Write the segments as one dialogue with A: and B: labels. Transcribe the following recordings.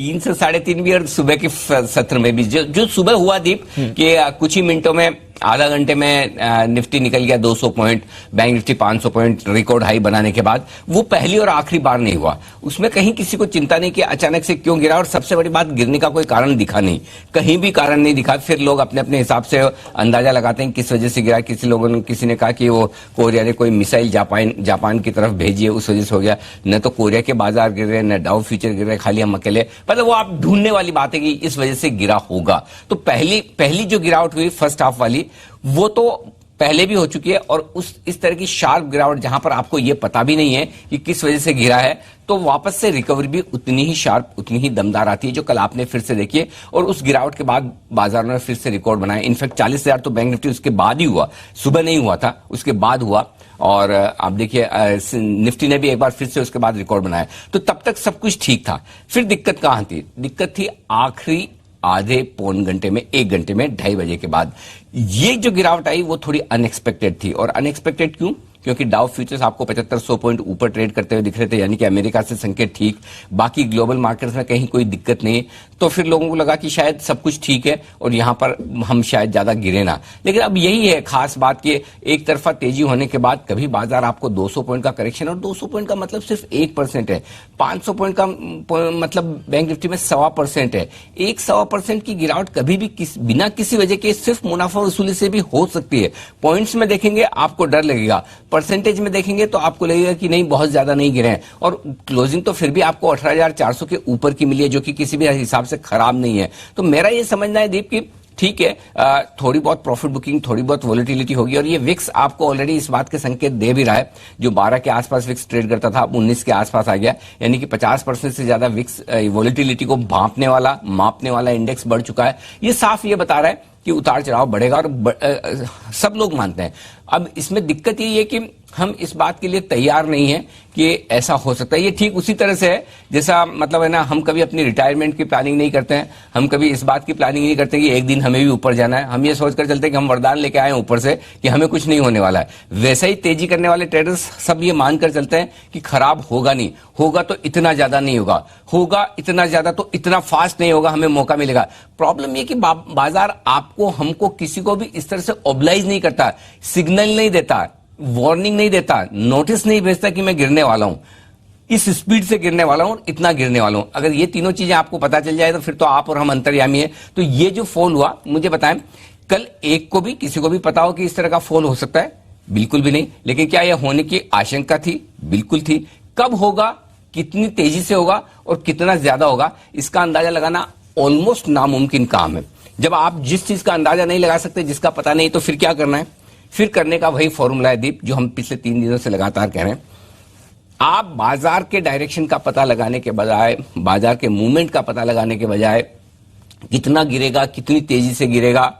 A: 3 से 3.5 भी और सुबह के सत्र में भी जो सुबह हुआ दीप कि कुछ ही मिनटों में आधा घंटे में निफ्टी निकल गया 200 point, bank Nifty 500 point record high बनाने के बाद, वो पहली और आखिरी बार नहीं हुआ। उसमें कहीं किसी को चिंता नहीं कि अचानक से क्यों गिरा, और सबसे बड़ी बात गिरने का कोई कारण दिखा नहीं, कहीं भी कारण नहीं दिखा। फिर लोग अपने अपने हिसाब से अंदाजा लगाते हैं किस वजह से गिरा। किसी ने कहा कि वो कोरिया ने कोई मिसाइल जापान की तरफ भेजी है, उस वजह से हो गया। न तो कोरिया के बाजार गिर रहे, न डाउ फ्यूचर गिर रहे, खाली हम अकेले। मतलब वो आप ढूंढने वाली बात है कि इस वजह से गिरा होगा। तो पहली जो गिरावट हुई फर्स्ट हाफ वाली, वो तो पहले भी हो चुकी है, और इस तरह की शार्प गिरावट जहां पर आपको यह पता भी नहीं है कि किस वजह से गिरा है, तो वापस से रिकवरी भी उतनी ही शार्प, उतनी ही दमदार आती है, जो कल आपने फिर से देखी है। और उस गिरावट के बाद बाजार ने फिर से रिकॉर्ड बनाया। इनफैक्ट 40,000 तो बैंक निफ्टी उसके बाद ही हुआ, सुबह नहीं हुआ था, उसके बाद हुआ। और आप देखिए निफ्टी ने भी एक बार फिर से उसके बाद रिकॉर्ड बनाया। तो तब तक सब कुछ ठीक था। फिर दिक्कत कहां थी? दिक्कत थी आखिरी आधे पौन घंटे में, 1 घंटे में, 2:30 बजे के बाद। ये जो गिरावट आई वो थोड़ी अनएक्सपेक्टेड थी। और अनएक्सपेक्टेड क्यों? क्योंकि डाउ फ्यूचर्स आपको 7500 पॉइंट ऊपर ट्रेड करते हुए दिख रहे थे, यानी कि अमेरिका से संकेत ठीक, बाकी ग्लोबल मार्केट्स में कहीं कोई दिक्कत नहीं। तो फिर लोगों को लगा कि शायद सब कुछ ठीक है और यहां पर हम शायद ज्यादा गिरे ना। लेकिन अब यही है खास बात कि एक तरफा तेजी होने के बाद कभी बाजार आपको 200 पॉइंट का करेक्शन, और 200 पॉइंट का मतलब सिर्फ 1% है, 500 पॉइंट का मतलब बैंक निफ्टी में 1.25% है। 1.25% की गिरावट कभी भी बिना किसी वजह के सिर्फ मुनाफा वसूली से भी हो सकती है। पॉइंट्स में देखेंगे आपको डर लगेगा, परसेंटेज में देखेंगे तो आपको लगेगा कि नहीं बहुत ज्यादा नहीं गिरे हैं। और क्लोजिंग तो फिर भी आपको 18,400 के ऊपर की मिली है, जो कि किसी भी हिसाब से खराब नहीं है। तो मेरा ये समझना है दीप कि ठीक है, थोड़ी बहुत प्रॉफिट बुकिंग, थोड़ी बहुत वॉलेटिलिटी होगी। और ये विक्स आपको ऑलरेडी इस बात के संकेत दे भी रहा है। जो 12 के आसपास विक्स ट्रेड करता था, अब 19 के आसपास आ गया, यानी कि 50% से ज्यादा विक्स वॉलेटिलिटी को मापने वाला इंडेक्स बढ़ चुका है। ये साफ ये बता रहा है कि उतार चढ़ाव बढ़ेगा, और सब लोग मानते हैं। अब इसमें दिक्कत यही है कि हम इस बात के लिए तैयार नहीं है कि ऐसा हो सकता है। ये ठीक उसी तरह से है जैसा मतलब है ना, हम कभी अपनी रिटायरमेंट की प्लानिंग नहीं करते हैं, हम कभी इस बात की प्लानिंग नहीं करते कि एक दिन हमें भी ऊपर जाना है। हम ये सोचकर चलते हैं कि हम वरदान लेके आए ऊपर से कि हमें कुछ नहीं होने वाला है। वैसा ही तेजी करने वाले ट्रेडर्स सब ये मानकर चलते हैं कि खराब होगा नहीं, होगा तो इतना ज्यादा नहीं होगा, होगा इतना ज्यादा तो इतना फास्ट नहीं होगा, हमें मौका मिलेगा। प्रॉब्लम ये कि बाजार आपको, हमको, किसी को भी इस तरह से ऑब्लाइज नहीं करता, सिग्नल नहीं देता, वार्निंग नहीं देता, नोटिस नहीं भेजता कि मैं गिरने वाला हूं, इस स्पीड से गिरने वाला हूं, इतना गिरने वाला हूं। अगर ये तीनों चीजें आपको पता चल जाए तो फिर तो आप और हम अंतर्यामी है। तो ये जो फॉल हुआ, मुझे बताएं, कल एक को भी, किसी को भी पता हो कि इस तरह का फॉल हो सकता है? बिल्कुल भी नहीं। लेकिन क्या यह होने की आशंका थी? बिल्कुल थी। कब होगा, कितनी तेजी से होगा और कितना ज्यादा होगा, इसका अंदाजा लगाना ऑलमोस्ट नामुमकिन काम है। जब आप जिस चीज का अंदाजा नहीं लगा सकते, जिसका पता नहीं, तो फिर क्या करना है? फिर करने का वही फॉर्मूला है दीप, जो हम पिछले 3 दिनों से लगातार कह रहे हैं। आप बाजार के डायरेक्शन का पता लगाने के बजाय, बाजार के मूवमेंट का पता लगाने के बजाय, कितना गिरेगा, कितनी तेजी से गिरेगा,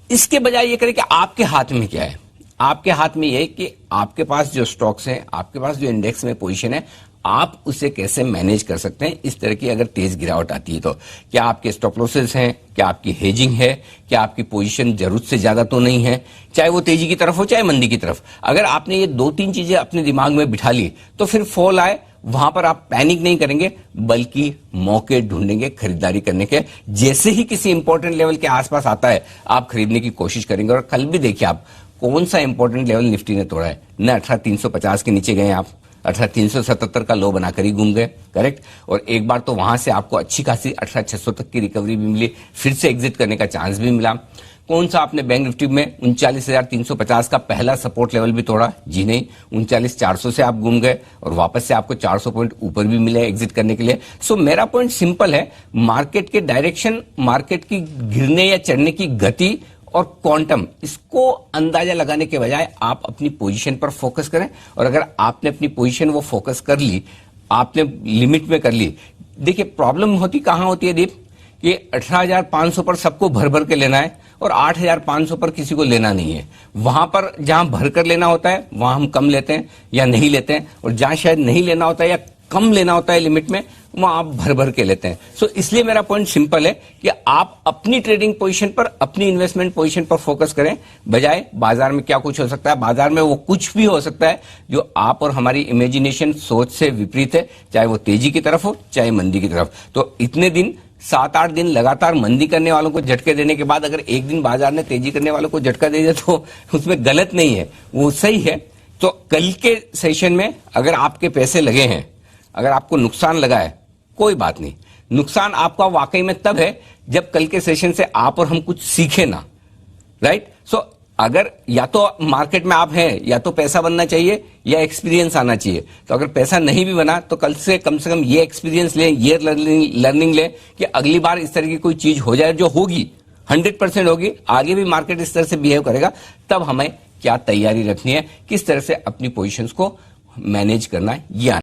A: इसके बजाय ये करें कि आपके हाथ में क्या है। आपके हाथ में यह है कि आपके पास जो स्टॉक्स हैं, आपके पास जो इंडेक्स में पोजीशन है, आप उसे कैसे मैनेज कर सकते हैं इस तरह की अगर तेज गिरावट आती है तो। क्या आपके स्टॉप लॉसेस हैं? क्या आपकी हेजिंग है? क्या आपकी पोजीशन जरूरत से ज्यादा तो नहीं है, चाहे वो तेजी की तरफ हो चाहे मंदी की तरफ? अगर आपने ये 2-3 चीजें अपने दिमाग में बिठा ली तो फिर फॉल आए, वहां पर आप पैनिक नहीं करेंगे, बल्कि मौके ढूंढेंगे खरीदारी करने के। जैसे ही किसी इंपॉर्टेंट लेवल के आसपास आता है, आप खरीदने की कोशिश करेंगे। और कल भी देखिए आप, कौन सा इंपॉर्टेंट लेवल निफ्टी ने तोड़ा है? न 18,350 के नीचे गए आप, 18,377 का लो बनाकर ही घूम गए, करेक्ट। और एक बार तो वहां से आपको अच्छी खासी 18,600 तक की रिकवरी भी मिली, फिर से एग्जिट करने का चांस भी मिला। कौन सा आपने बैंक निफ्टी में 39,350 का पहला सपोर्ट लेवल भी तोड़ा? जी नहीं, 39,400 से आप घूम गए और वापस से आपको 400 पॉइंट ऊपर भी मिले एग्जिट करने के लिए। सो मेरा पॉइंट सिंपल है, मार्केट के डायरेक्शन, मार्केट की गिरने या चढ़ने की गति और क्वांटम, इसको अंदाजा लगाने के बजाय आप अपनी पोजीशन पर फोकस करें। और अगर आपने अपनी पोजीशन वो फोकस कर ली, आपने लिमिट में कर ली। देखिए प्रॉब्लम होती कहां होती है दीप, कि 18,500 पर सबको भर भर के लेना है और 8,500 पर किसी को लेना नहीं है। वहां पर जहां भर कर लेना होता है वहां हम कम लेते हैं या नहीं लेते हैं, और जहां शायद नहीं लेना होता है या कम लेना होता है लिमिट में, वहां आप भर भर के लेते हैं। सो इसलिए मेरा पॉइंट सिंपल है कि आप अपनी ट्रेडिंग पोजीशन पर, अपनी इन्वेस्टमेंट पोजीशन पर फोकस करें, बजाय बाजार में क्या कुछ हो सकता है। बाजार में वो कुछ भी हो सकता है जो आप और हमारी इमेजिनेशन, सोच से विपरीत है, चाहे वो तेजी की तरफ हो चाहे मंदी की तरफ। तो इतने दिन 7-8 दिन लगातार मंदी करने वालों को झटके देने के बाद अगर एक दिन बाजार ने तेजी करने वालों को झटका दे दिया तो उसमें गलत नहीं है, वो सही है। तो कल के सेशन में अगर आपके पैसे लगे हैं, अगर आपको नुकसान लगा है, कोई बात नहीं। नुकसान आपका वाकई में तब है जब कल के सेशन से आप और हम कुछ सीखे ना, राइट। सो अगर या तो मार्केट में आप हैं, या तो पैसा बनना चाहिए या एक्सपीरियंस आना चाहिए। तो अगर पैसा नहीं भी बना तो कल से कम ये एक्सपीरियंस लें, ये लर्निंग लें कि अगली बार इस तरह की कोई चीज हो जाए जो होगी, 100% होगी, आगे भी मार्केट इस तरह से बिहेव करेगा, तब हमें क्या तैयारी रखनी है, किस तरह से अपनी पोजीशंस को मैनेज करना है, ये